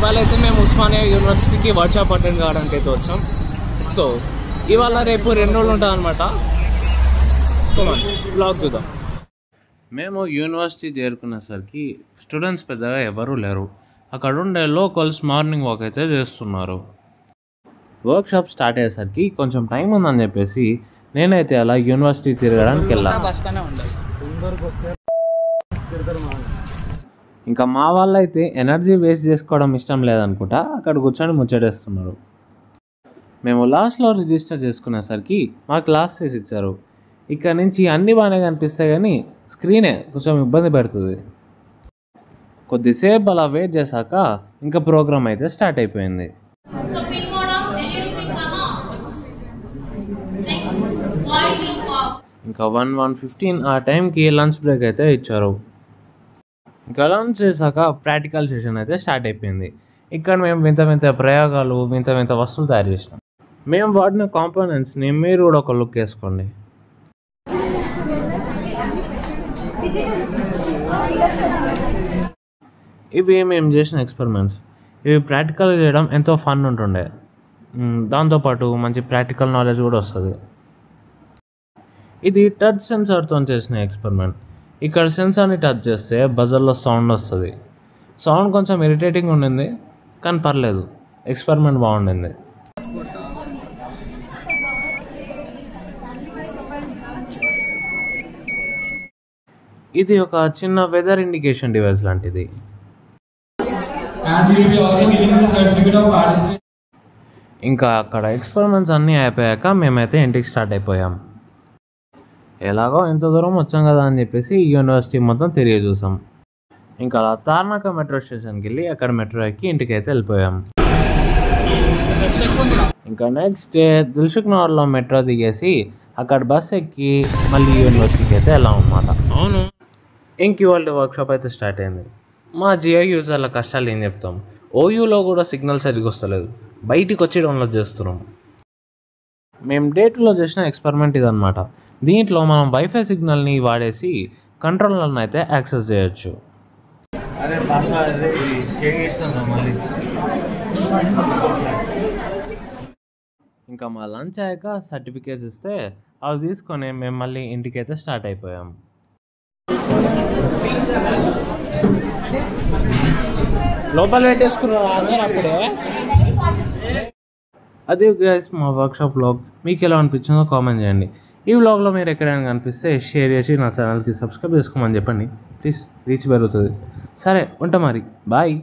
ఇవాళ అయితే మేము ఉస్మానియా యూనివర్సిటీకి వర్క్షాప్ అటెండ్ కావడానికి అయితే వచ్చాం. సో ఇవాళ రేపు 2 రోజులు ఉంటుంది అనమాట. బ్లాగ్ చూద్దాం. మేము యూనివర్సిటీ చేరుకునేసరికి స్టూడెంట్స్ పెద్దగా ఎవరూ లేరు. అక్కడ ఉండే లోకల్స్ మార్నింగ్ వాక్ అయితే చేస్తున్నారు. వర్క్షాప్ స్టార్ట్ అయ్యేసరికి కొంచెం టైం ఉందని చెప్పేసి నేనైతే అలా యూనివర్సిటీ తిరగడానికి వెళ్ళాను. ఇంకా మా వాళ్ళు అయితే ఎనర్జీ వేస్ట్ చేసుకోవడం ఇష్టం లేదనుకుంటా అక్కడ కూర్చొని ముచ్చటేస్తున్నారు. మేము లాస్ట్లో రిజిస్టర్ చేసుకునేసరికి మా క్లాసెస్ ఇచ్చారు. ఇక్కడ నుంచి అన్నీ బాగానే కనిపిస్తాయి కానీ స్క్రీనే కొంచెం ఇబ్బంది పెడుతుంది. కొద్దిసేపు అలా వెయిట్ చేశాక ఇంకా ప్రోగ్రామ్ అయితే స్టార్ట్ అయిపోయింది. ఇంకా 1:15 ఆ టైంకి లంచ్ బ్రేక్ అయితే ఇచ్చారు. ఇంకా లంచ్ చేశాక ప్రాక్టికల్ సెషన్ అయితే స్టార్ట్ అయిపోయింది. ఇక్కడ మేము వింత వింత ప్రయోగాలు, వింత వింత వస్తువులు తయారు చేసినాం. మేము వాడిన కాంపోనెంట్స్ని మీరు కూడా ఒక లుక్ వేసుకోండి. ఇవి మేము చేసిన ఎక్స్పెరిమెంట్స్. ఇవి ప్రాక్టికల్ చేయడం ఎంతో ఫన్ ఉంటుండే. దాంతోపాటు మంచి ప్రాక్టికల్ నాలెడ్జ్ కూడా వస్తుంది. ఇది టచ్ సెన్సార్తో చేసిన ఎక్స్పెరిమెంట్. ఇక్కడ సెన్సార్ని టచ్ చేస్తే బజర్లో సౌండ్ వస్తుంది. సౌండ్ కొంచెం ఇరిటేటింగ్ ఉండింది కానీ పర్లేదు, ఎక్స్పెరిమెంట్ బాగుండింది. ఇది ఒక చిన్న వెదర్ ఇండికేషన్ డివైస్ లాంటిది. ఇంకా అక్కడ ఎక్స్పెరిమెంట్స్ అన్నీ అయిపోయాక మేమైతే ఇంటికి స్టార్ట్ అయిపోయాం. ఎలాగో ఎంత దూరం వచ్చాం కదా అని చెప్పేసి యూనివర్సిటీ మొత్తం తిరిగి చూసాం. ఇంకా అలా తార్నాక మెట్రో స్టేషన్కి వెళ్ళి అక్కడ మెట్రో ఎక్కి ఇంటికి అయితే వెళ్ళిపోయాం. ఇంకా నెక్స్ట్ డే దిల్సుఖ్ నగర్లో మెట్రో దిగేసి అక్కడ బస్ ఎక్కి మళ్ళీ యూనివర్సిటీకి అయితే వెళ్ళాం అన్నమాట. అవును, ఇంక ఇవాళ వర్క్షాప్ అయితే స్టార్ట్ అయింది. మా జియో యూజర్ల కష్టాలు ఏం చెప్తాం. ఓయూలో కూడా సిగ్నల్ సరిగ్గా వస్తలేదు, బయటికి వచ్చి డౌన్లోడ్ చేస్తున్నాం. మేము డే 2లో చేసిన ఎక్స్పెరిమెంట్ ఇదన్నమాట. దీంట్లో మనం వైఫై సిగ్నల్ని వాడేసి కంట్రోలర్ని అయితే యాక్సెస్ చేయొచ్చు. ఇంకా మా లంచ్ అయ్యాక సర్టిఫికేట్స్ ఇస్తే అవి తీసుకొని మేము మళ్ళీ ఇంటికైతే స్టార్ట్ అయిపోయాం. లోపల పెట్టేసుకున్నారు అప్పుడే. అదే గైస్ మా వర్క్షాప్ వ్లాగ్. మీకు ఎలా అనిపించిందో కామెంట్ చేయండి. ఈ వ్లాగ్లో మీరు ఎక్కడైనా కనిపిస్తే షేర్ చేసి నా ఛానల్కి సబ్స్క్రైబ్ చేసుకోమని చెప్పండి ప్లీజ్, రీచ్ పెరుగుతుంది. సరే ఉంటా మరి, బాయ్.